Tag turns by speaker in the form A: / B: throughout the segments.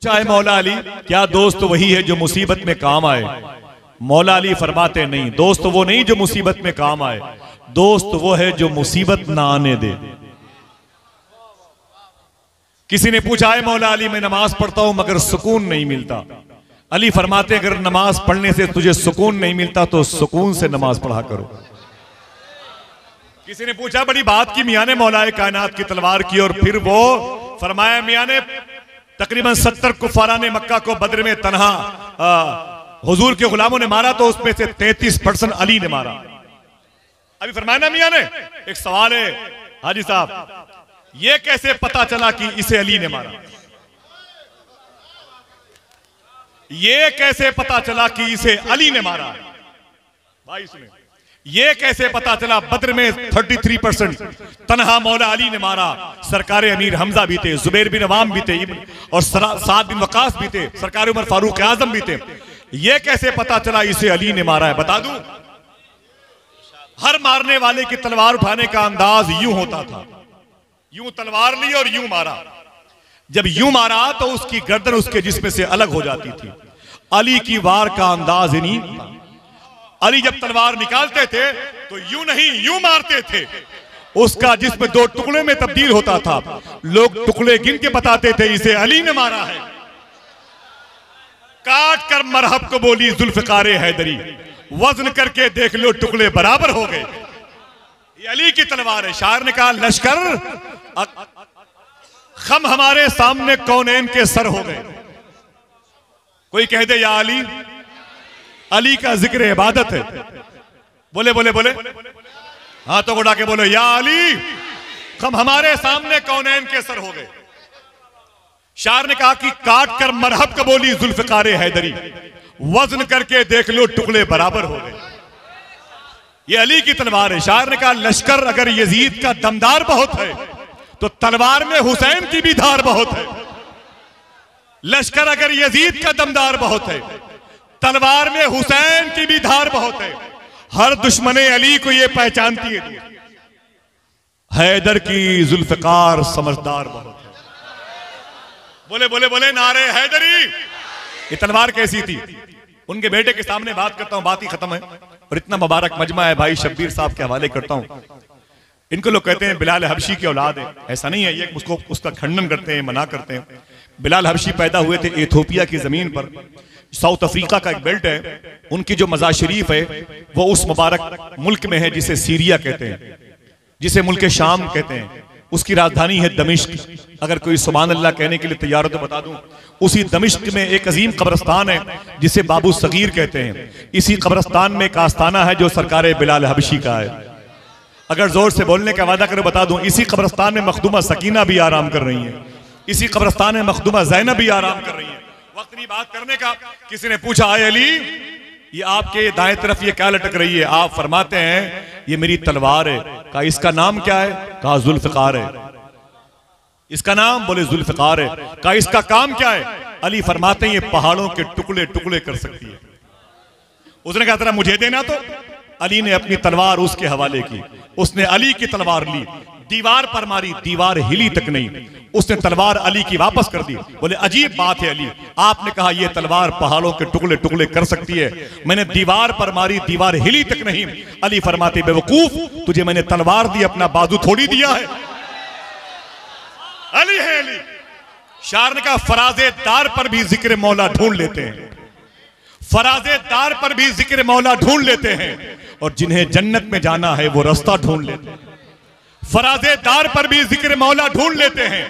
A: चाहे मौला अली, क्या दोस्त वही है जो मुसीबत में काम आए? मौला अली फरमाते नहीं, दोस्त वो नहीं जो मुसीबत में काम आए, दोस्त वो है जो मुसीबत ना आने दे। किसी ने पूछा है मौला अली, मैं नमाज पढ़ता हूं मगर सुकून नहीं मिलता। अली फरमाते अगर नमाज पढ़ने से तुझे सुकून नहीं मिलता तो सुकून से नमाज पढ़ा करो। किसी ने पूछा बड़ी बात की मियां ने मौलाए कायनात की तलवार की, और फिर वो फरमाया मियां ने तकरीबन 70 कुफारा ने मक्का को बद्र में तन्हा हुजूर के गुलामों ने मारा, तो उसमें से 33% अली ने मारा। अभी फरमाया ना मियां ने, एक सवाल है हाजी साहब, ये कैसे पता चला कि इसे अली ने मारा? ये कैसे पता चला कि इसे अली ने मारा? भाई सुने, ये कैसे पता चला? बद्र में 33% तन्हा मौला अली ने मारा। सरकार अमीर हमजा भी थे, जुबैर बिन अवाम भी थे, और साद बिन वकास भी थे, सरकार उमर फारूक आजम भी थे। ये कैसे पता चला इसे अली ने मारा है? बता दूं, हर मारने वाले की तलवार उठाने का अंदाज यूं होता था, यूं तलवार ली और यूं मारा। जब यूं मारा तो उसकी गर्दन उसके जिस्म से अलग हो जाती थी। अली की वार का अंदाज ही नहीं था। अली जब तलवार निकालते थे तो यूं नहीं यूं मारते थे, उसका जिस्म 2 टुकड़े में तब्दील होता था। लोग टुकड़े गिन के बताते थे इसे अली ने मारा है। काट कर मरहब को बोली जुल्फकारे हैदरी, वजन करके देख लो टुकड़े बराबर हो गए। ये अली की तलवार है। शायर ने कहा लश्कर खम हमारे सामने कौनैन के सर हो गए। कोई कह दे या अली, अली का जिक्र इबादत है। बोले बोले बोले, हाथों को उठा के बोलो या अली, खम हमारे सामने कौनैन के सर हो गए। शायर ने कहा कि काट कर मरहब का बोली जुल्फकारे हैदरी, वजन करके देख लो टुकड़े बराबर हो गए। ये अली की तलवार है। शायर ने कहा लश्कर अगर यजीद का दमदार बहुत है तो तलवार में हुसैन की भी धार बहुत है। लश्कर अगर यजीद का दमदार बहुत है, तलवार में हुसैन की भी धार बहुत है। हर दुश्मने अली को यह पहचानती है, हैदर की जुल्फकार समझदार बहुत है। बोले बोले बोले नारे हैदरी। ये तलवार कैसी थी? उनके बेटे के सामने बात करता हूं, बात ही खत्म है। और इतना मुबारक मजमा है, भाई शब्बीर साहब के हवाले करता हूं। इनको लोग कहते हैं बिलाल हबशी की औलाद है, ऐसा नहीं है। ये उसका खंडन करते हैं, मना करते हैं। बिलाल हबशी पैदा हुए थे इथियोपिया की जमीन पर, साउथ अफ्रीका का एक बेल्ट है। उनकी जो मज़ार शरीफ है वो उस मुबारक मुल्क में है जिसे सीरिया कहते हैं, जिसे मुल्क शाम कहते हैं। उसकी राजधानी है दमिश्क। अगर कोई सुभान अल्लाह कहने के लिए तैयार हो तो बता दूं, उसी दमिश्क में एक अजीम कब्रस्तान है जिसे बाबू सगीर कहते हैं। इसी कब्रस्तान में एक आस्थाना है जो सरकार बिलाल हबशी का है। अगर जोर से बोलने का वादा करो बता दूं, इसी कब्रस्तान में मखदूमा सकीना भी आराम कर रही है, इसी कब्रस्तान में मखदूमा जैनब भी आराम कर रही है। वक्त नहीं बात करने का। किसी ने पूछा आए अली, ये आपके दाएं तरफ ये क्या लटक रही है? आप फरमाते हैं ये मेरी तलवार है। कहा इसका नाम क्या है? कहा जुल्फकार है। इसका नाम? बोले जुल्फकार है। कहा इसका काम क्या है? अली फरमाते हैं ये पहाड़ों के टुकड़े टुकड़े कर सकती है। उसने कहा जरा मुझे देना। तो अली ने अपनी तलवार उसके हवाले की। उसने अली की तलवार ली, दीवार पर मारी, दीवार हिली तक नहीं। उसने तलवार अली की वापस कर दी। बोले अजीब बात है अली, आपने कहा यह तलवार पहाड़ों के टुकड़े टुकड़े कर सकती है, मैंने दीवार पर मारी, दीवार हिली तक नहीं। अली फरमाते बेवकूफ, तुझे मैंने तलवार दी, अपना बाजू थोड़ी दिया है। अली है अली। शायर ने कहा फराजे दार पर भी जिक्र मौला ढूंढ लेते हैं, फराजे दार पर भी जिक्र मौला ढूंढ लेते हैं, और जिन्हें जन्नत में जाना है वो रास्ता ढूंढ लेते हैं। फराजे दार पर भी जिक्र मौला ढूंढ लेते हैं,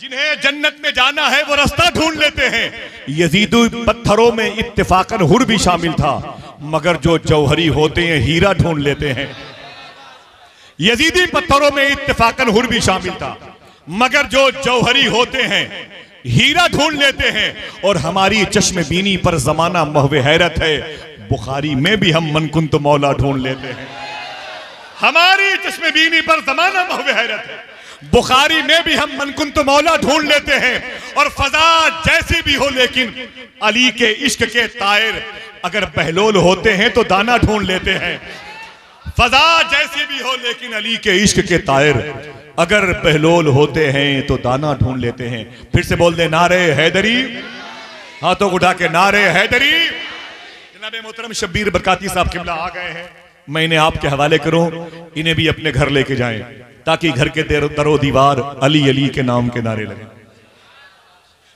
A: जिन्हें जन्नत में जाना है वो रास्ता ढूंढ लेते हैं। यजीदी पत्थरों में इत्तेफाकन हुर भी शामिल था, मगर जो जौहरी होते हैं हीरा ढूंढ लेते हैं। यजीदी पत्थरों में इत्तेफाकन हुर भी शामिल था, मगर जो जौहरी होते हैं हीरा ढूंढ लेते हैं। और हमारी चश्मे बीनी पर जमाना महवे हैरत है, बुखारी में भी हम मनकुन तो मौला ढूंढ लेते हैं। हमारी चश्मे बीनी पर जमाना महवे हैरत है, बुखारी में भी हम मनकुन तो मौला ढूंढ लेते हैं। और फजा जैसी भी हो लेकिन अली के इश्क के तायर अगर बहलोल होते हैं तो दाना ढूंढ लेते हैं। फजा जैसी भी हो लेकिन अली के इश्क के तायर अगर बहलोल होते हैं तो दाना ढूंढ लेते हैं। फिर से बोल दे नारे हैदरी, हाथों को उठा के नारे हैदरी। जनाब मोहतरम शब्बीर बरकाती साहब किबला आ गए हैं, मैं इन्हें आपके हवाले करूं, इन्हें भी अपने घर लेके जाएं ताकि घर के दरो दीवार अली अली के नाम के नारे लगे।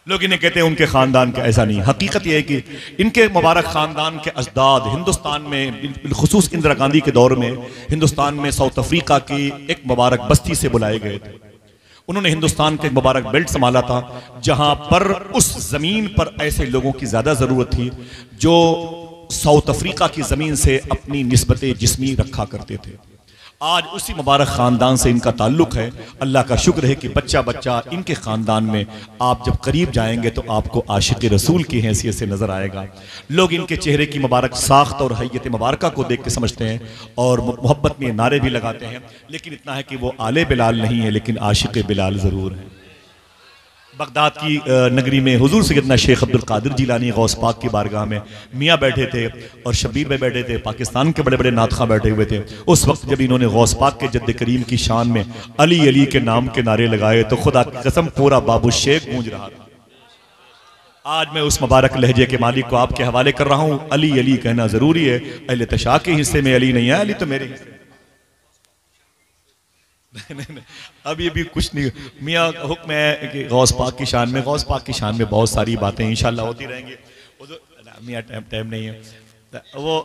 A: लोग इन्हें कहते हैं उनके खानदान का, ऐसा नहीं। हकीकत यह है कि इनके मुबारक खानदान के अजदाद हिंदुस्तान में बिलखुसूस इंदिरा गांधी के दौर में हिंदुस्तान में साउथ अफ्रीका की एक मुबारक बस्ती से बुलाए गए थे। उन्होंने हिंदुस्तान के मुबारक बेल्ट संभाला था जहां पर उस जमीन पर ऐसे लोगों की ज्यादा जरूरत थी जो साउथ अफ्रीका की जमीन से अपनी निस्बत जिस्मी रखा करते थे। आज उसी मुबारक ख़ानदान से इनका ताल्लुक है। अल्लाह का शुक्र है कि बच्चा बच्चा इनके ख़ानदान में आप जब करीब जाएंगे तो आपको आशिक़ रसूल की हैसियत से नज़र आएगा। लोग इनके चेहरे की मुबारक साख्त और हैयत मुबारका को देख के समझते हैं और मोहब्बत में नारे भी लगाते हैं, लेकिन इतना है कि वो आले बिलाल नहीं है, लेकिन आशिक़ बिलाल ज़रूर है। बगदाद की नगरी में हुजूर सैयदना शेख अब्दुल कादिर जिलानी गौस पाक की बारगाह में मियाँ बैठे थे और शब्बीर भाई बैठे थे, पाकिस्तान के बड़े बड़े नातखा बैठे हुए थे। उस वक्त जब इन्होंने गौस पाक के जद्द करीम की शान में अली अली के नाम के नारे लगाए तो खुदा की कसम पूरा बाबू शेख गूंज रहा था। आज मैं उस मुबारक लहजे के मालिक को आपके हवाले कर रहा हूँ। अली अली कहना जरूरी है। अहले तशा के हिस्से में अली नहीं है, अली तो मेरे हिस्से। नहीं, अब ये भी कुछ नहीं। मियाँ हुक्म है कि गौस पाक की शान में, गौस पाक की शान में बहुत सारी बातें इंशाल्लाह होती रहेंगी। मियाँ टाइम नहीं है। वो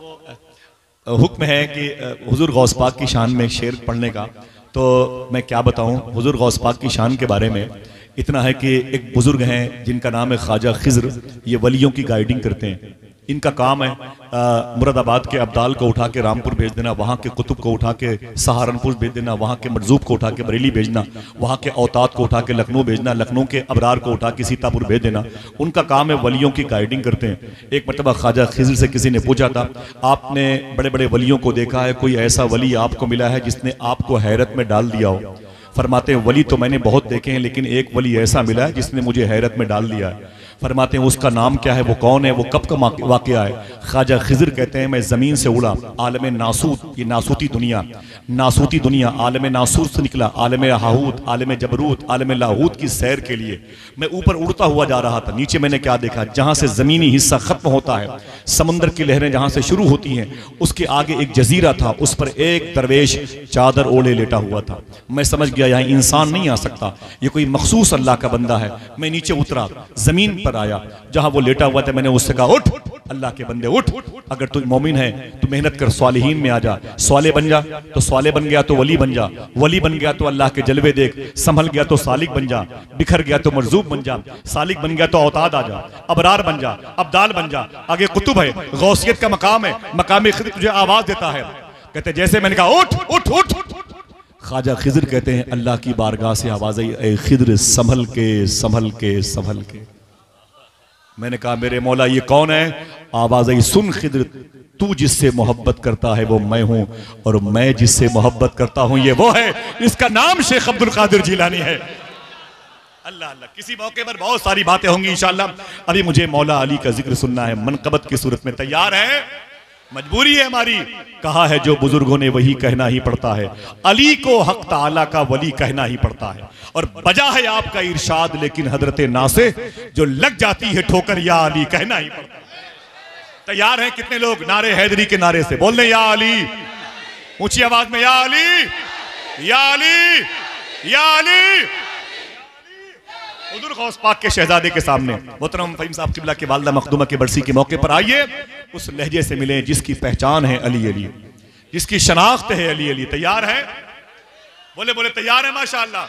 A: हुक्म है कि हुजूर गौस पाक की शान में शेर पढ़ने का, तो मैं क्या बताऊं हुजूर गौस पाक की शान के बारे में। इतना है कि एक बुजुर्ग हैं जिनका नाम है ख्वाजा खिज़्र, ये वलियों की गाइडिंग करते हैं। इनका काम है मुरादाबाद के अब्दाल को उठा के रामपुर भेज देना, वहाँ के कुतुब को उठा के सहारनपुर भेज देना, वहाँ के मरजूब को उठा के बरेली भेजना, वहाँ के औताद को उठा के लखनऊ भेजना, लखनऊ के अबरार को उठा के सीतापुर भेज देना। उनका काम है, वलियों की गाइडिंग करते हैं। एक मरतबा ख्वाजा खिज़्र से किसी ने पूछा था, आपने बड़े बड़े वलियों को देखा है, कोई ऐसा वली आपको मिला है जिसने आपको हैरत में डाल दिया हो? फरमाते हैं वली तो मैंने बहुत देखे हैं, लेकिन एक वली ऐसा मिला है जिसने मुझे हैरत में डाल दिया है। फरमाते हैं उसका नाम क्या है, वो कौन है, वो कब का वाक़या है? ख्वाजा खिज़्र कहते हैं मैं ज़मीन से उड़ा, आलम नासूत, ये नासूती दुनिया आलम नासूत से निकला, आलम हाहूत, आलम जबरूत, आलम लाहूत की सैर के लिए मैं ऊपर उड़ता हुआ जा रहा था। नीचे मैंने क्या देखा, जहाँ से ज़मीनी हिस्सा ख़त्म होता है, समंदर की लहरें जहाँ से शुरू होती हैं, उसके आगे एक जजीरा था, उस पर एक दरवेश चादर ओढ़े लेटा हुआ था। मैं समझ गया यहाँ इंसान नहीं आ सकता, ये कोई मखसूस अल्लाह का बंदा है। मैं नीचे उतरा, ज़मीन पर आया जहां वो लेटा हुआ था। मैंने उससे कहा उठ अल्लाह के बंदे उठ, अगर तू मोमिन है तो मेहनत कर, स्वालिहीन में आ जा, स्वाले बन जा। तो स्वाले बन गया तो वली बन जा, वली बन गया तो अल्लाह के जलवे देख, संभल गया तो सालिक बन जा, बिखर गया तो मरजूब बन जा, सालिक बन गया तो औताद आ जा, अबरार बन जा, अब्दाल बन जा। आगे कुतुब है, गौसियत का मकाम है, मकाम खिज़्र तुझे आवाज देता है। कहते जैसे मैंने कहा उठ उठ उठ, ख्वाजा खिज़्र कहते हैं अल्लाह की बारगाह से आवाज आई, ए खिज़्र संभल के संभल के संभल के। मैंने कहा मेरे मौला ये कौन है? आवाज आई, सुन खिज़्र, तू जिससे मोहब्बत करता है वो मैं हूं, और मैं जिससे मोहब्बत करता हूं ये वो है। इसका नाम शेख अब्दुल कादिर जिलानी है। अल्लाह अल्लाह, किसी मौके पर बहुत सारी बातें होंगी इंशाअल्लाह। अभी मुझे मौला अली का जिक्र सुनना है, मनकबत की सूरत में। तैयार है? मजबूरी है हमारी। कहा है जो बुजुर्गों ने वही कहना ही पड़ता है, अली को हक ताला का वली कहना ही पड़ता है। और बजा है आपका इरशाद, लेकिन हजरत नासे जो लग जाती है ठोकर या अली कहना ही पड़ता है। तैयार हैं कितने लोग नारे हैदरी के नारे से बोल रहे या अली, ऊंची आवाज में या अली या अली या अली। हुजूर गौस पाक के शहजादे के सामने मोहतरम फहीम साहब किबला के वालिदा मखदूमा के बरसी के मौके पर आइए, उस लहजे से मिले जिसकी पहचान है अली अली, जिसकी शनाख्त है अली अली। तैयार है? बोले बोले तैयार है माशाअल्लाह।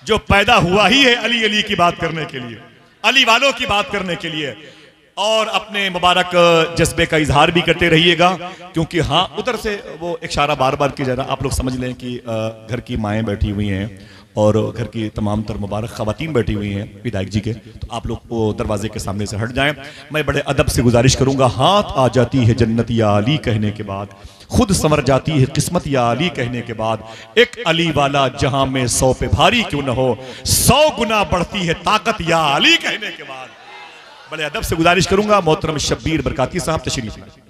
A: जो पैदा हुआ ही है अली अली की बात करने के लिए, अली वालों की बात करने के लिए, और अपने मुबारक जज्बे का इजहार भी करते रहिएगा। क्योंकि हाँ, उधर से वो इशारा बार बार किया जा रहा, आप लोग समझ लें कि घर की माएँ बैठी हुई हैं और घर की तमाम तर मुबारक ख़वातीन बैठी हुई हैं विधायक जी के, तो आप लोग वो दरवाजे के सामने से हट जाएं। मैं बड़े अदब से गुजारिश करूंगा, हाथ आ जाती है जन्नत या अली कहने के बाद, खुद संवर जाती है किस्मत या अली कहने के बाद, एक अली वाला जहां में 100 पे भारी क्यों न हो, 100 गुना बढ़ती है ताकत या अली कहने के बाद। बड़े अदब से गुजारिश करूंगा, मोहतरम शब्बीर बरकाती साहब तशरीफ लाएं।